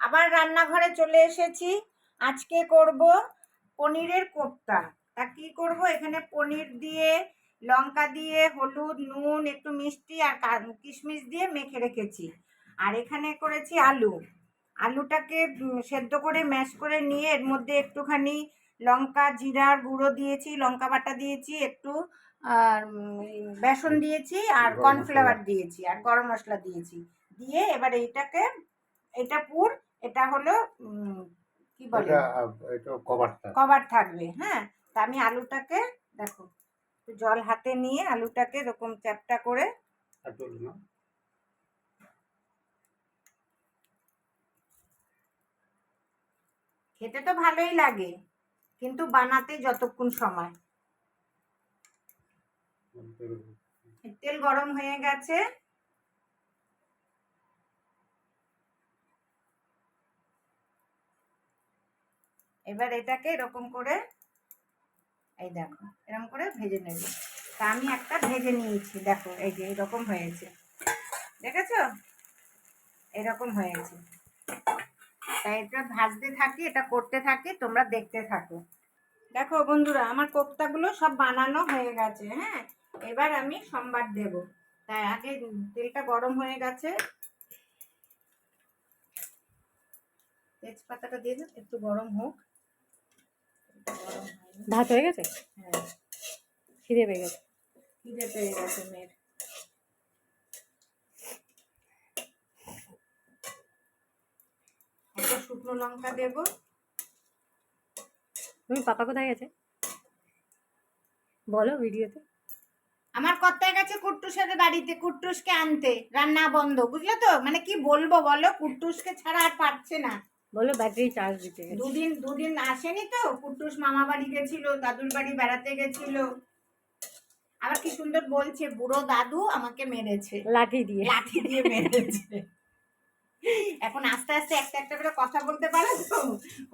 আবার রান্নাঘরে চলে এসেছি। আজকে করব পনিরের কোপ্তা। তা কি করব, এখানে পনির দিয়ে লঙ্কা দিয়ে হলুদ নুন একটু মিষ্টি আর কিশমিশ দিয়ে মেখে রেখেছি। আর এখানে করেছি আলুটাকে সেদ্ধ করে ম্যাশ করে নিয়ে এর মধ্যে একটুখানি লঙ্কা জিরার গুঁড়ো দিয়েছি, লঙ্কা বাটা দিয়েছি, একটু আর বেসন দিয়েছি, আর কর্নফ্লাওয়ার দিয়েছি, আর গরম মশলা দিয়েছি। দিয়ে এবার এটা পুর, এটা হলো কি বলে, এটা কভার থাকবে। হ্যাঁ, তা আমি আলুটাকে দেখো জল হাতে নিয়ে আলুটাকে এরকম চ্যাপটা করে খেতে তো ভালোই লাগে, কিন্তু বানাতে যতক্ষণ সময়। তেল গরম হয়ে গেছে, এবার এটাকে এরকম করে এই দেখো এরকম করে ভেজে নেব। তা আমি একটা ভেজে নিয়েছি, দেখো এই যে এরকম হয়েছে, দেখেছো এরকম হয়েছে। তাই এটা ভাজতে থাকি, এটা করতে থাকি, তোমরা দেখতে থাকো। দেখো বন্ধুরা, আমার কোপ্তাগুলো সব বানানো হয়ে গেছে। হ্যাঁ, এবার আমি সম্বার দেব। তাই আগে তেলটা গরম হয়ে গেছে, তেজপাতাটা দিয়ে দিন, একটু গরম হোক। ভাত হয়ে গেছে? হ্যাঁ, খিদে পেয়ে গেছে, খিদে পেয়ে গেছে মেয়ের। একটা শুকনো লঙ্কা দেব। তুমি পাপা কোথায় গেছে বলো ভিডিওতে? আমার কর্তায় গেছে কুট্টুসের বাড়িতে, কুট্টুসকে আনতে। রান্না বন্ধ, বুঝলে তো? মানে কি বলবো বলো, কুট্টুসকে ছাড়া আর পারছে না। বলো ব্যাটারি চার্জ দিতে গেছে। দুদিন আসেনি তো। কুট্টুস মামা বাড়ি গেছিল, দাদুর বাড়ি বেড়াতে গেছিল। আবার কি সুন্দর বলছে, বুড়ো দাদু আমাকে মেরেছে, লাঠি দিয়ে মেরেছে। এখন আস্তে আস্তে একটা একটা করে কথা বলতে পারো তো,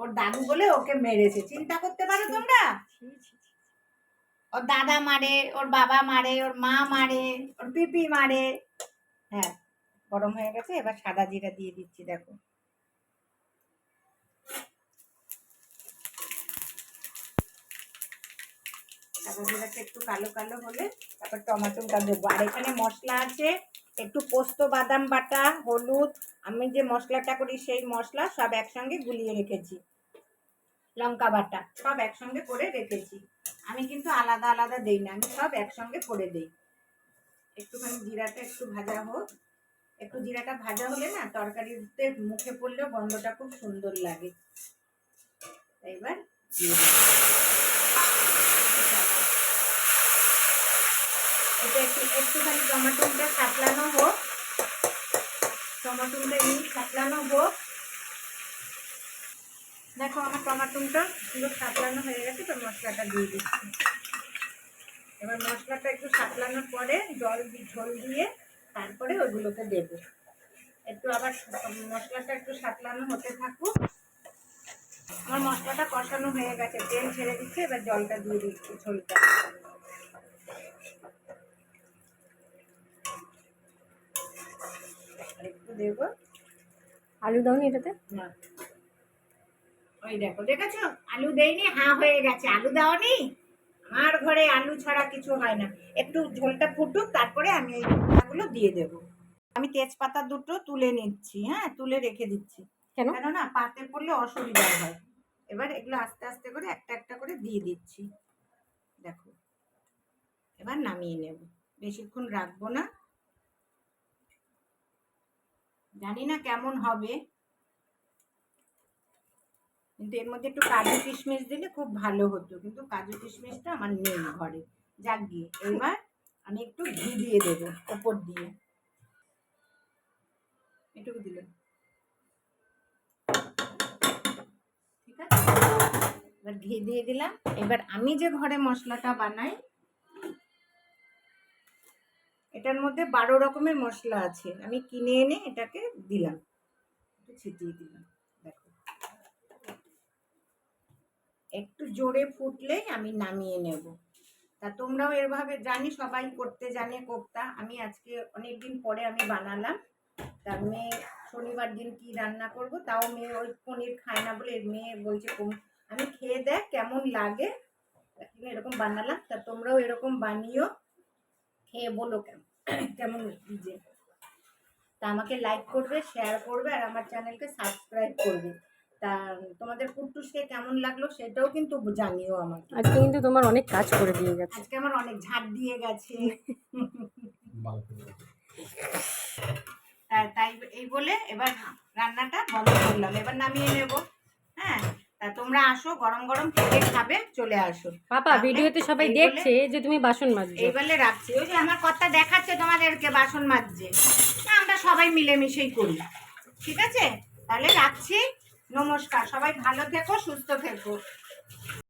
ওর দাদু বলে ওকে মেরেছে। চিন্তা করতে পারো তোমরা? ওর দাদা মারে, ওর বাবা মারে, ওর মা মারে, ওর পিপি মারে। হ্যাঁ, গরম হয়ে গেছে, এবার সাদা জিরা দিয়ে দিচ্ছি। দেখো সাদা জিরাটা একটু কালো কালো হলে তারপর টমেটোটা দেবো। আর এখানে মশলা আছে, একটু পোস্ত বাদাম বাটা, হলুদ, আমি যে মশলাটা করি সেই মশলা সব একসঙ্গে গুলিয়ে রেখেছি, লঙ্কা বাটা সব একসঙ্গে করে রেখেছি। আমি কিন্তু আলাদা আলাদা দেই না, আমি সব একসঙ্গে করে দিই। একটুখানি জিরাটা একটু ভাজা হোক, একটু জিরাটা ভাজা হলে না তরকারিতে মুখে পড়লেও গন্ধটা খুব সুন্দর লাগে। এবার এটা একটুখানি টমেটোটা সাতলানো হোক, টমেটোটা সাতলানো হোক। দেখো আমার টমেটোটা পুরো সাতলানো হয়ে গেছে, তো মশলাটা দিয়ে দিচ্ছি। এবার মশলাটা একটু সাতলানোর পরে ঝোল দিয়ে তারপরে ওইগুলোকে দেবো। একটু আবার মশলাটা একটু সাতলানো হতে থাকুক। আমার মশলাটা কষানো হয়ে গেছে, তেল ছেড়ে দিচ্ছে, এবার জলটা দিয়ে দিচ্ছি, ঝোলটা একটু দেবো। আলু দাওনি এটাতে? না, ওই দেখো, দেখেছো আলু দেয়নি, হাঁ হয়ে গেছে। আলু দাওনি? আমার ঘরে আলু ছাড়া কিছু হয় না। একটু ঝোলটা ফুটুক, তারপরে আমি এই পাতাগুলো দিয়ে দেব। আমি তেজপাতা দুটো তুলে নিচ্ছি, হ্যাঁ, তুলে রেখে দিচ্ছি। কেননা পাতে পড়লে অসুবিধা হয়। এবার এগুলো আস্তে আস্তে করে একটা একটা করে দিয়ে দিচ্ছি। দেখো এবার নামিয়ে নেব, বেশিক্ষণ রাখবো না। জানি না কেমন হবে, কিন্তু এর মধ্যে একটু কাজু কিশমিশ দিলে খুব ভালো হতো, কিন্তু কাজু কিশমিশটা আমার নেই ঘরে। যাক গিয়ে, এবার আমি একটু ঘি দিয়ে দেবো ওপর দিয়ে, এটুকু দিলাম, ঠিক আছে। এবার ঘি দিয়ে দিলাম। এবার আমি যে ঘরে মশলাটা বানাই, এটার মধ্যে 12 রকমের মশলা আছে, আমি কিনে এনে এটাকে দিলাম, একটু ছিটিয়ে দিলাম। দেখো একটু জোরে ফুটলেই আমি নামিয়ে নেব। তা তোমরাও এভাবে, জানি সবাই করতে জানে কোপ্তা, আমি আজকে অনেকদিন পরে আমি বানালাম। তা মেয়ে শনিবার দিন কি রান্না করব, তাও মেয়ে ওই পনির খায় না বলে মেয়ে বলছে আমি খেয়ে দেখ কেমন লাগে, এরকম বানালাম। তা তোমরাও এরকম বানিও, খেয়ে বলো কেমন যে। তা আমাকে লাইক করবে, শেয়ার করবে, আর আমার চ্যানেলকে সাবস্ক্রাইব করবে। তা তোমাদের কুট্টুসকে কেমন লাগলো সেটাও কিন্তু জানিও আমাকে। আজকে কিন্তু তোমার অনেক কাজ করে দিয়ে গেছে। আজকে আমার অনেক ঝাড় দিয়ে গেছে। তাই এই বলে এবার রান্নাটা বন্ধ করলাম, এবার নামিয়ে নেব। হ্যাঁ, তা তোমরা আসো, গরম গরম খেতে খাবে, চলে আসো। পাপা ভিডিওতে সবাই দেখছে যে তুমি বাসন মাজছো। এই বলে রাখছি, ওই যে আমার কথা দেখাচ্ছে তোমাদেরকে বাসন মাজছে, আমরা সবাই মিলেমিশেই করি। ঠিক আছে, তাহলে রাখছি, নমস্কার, সবাই ভালো থেকো, সুস্থ থেকো।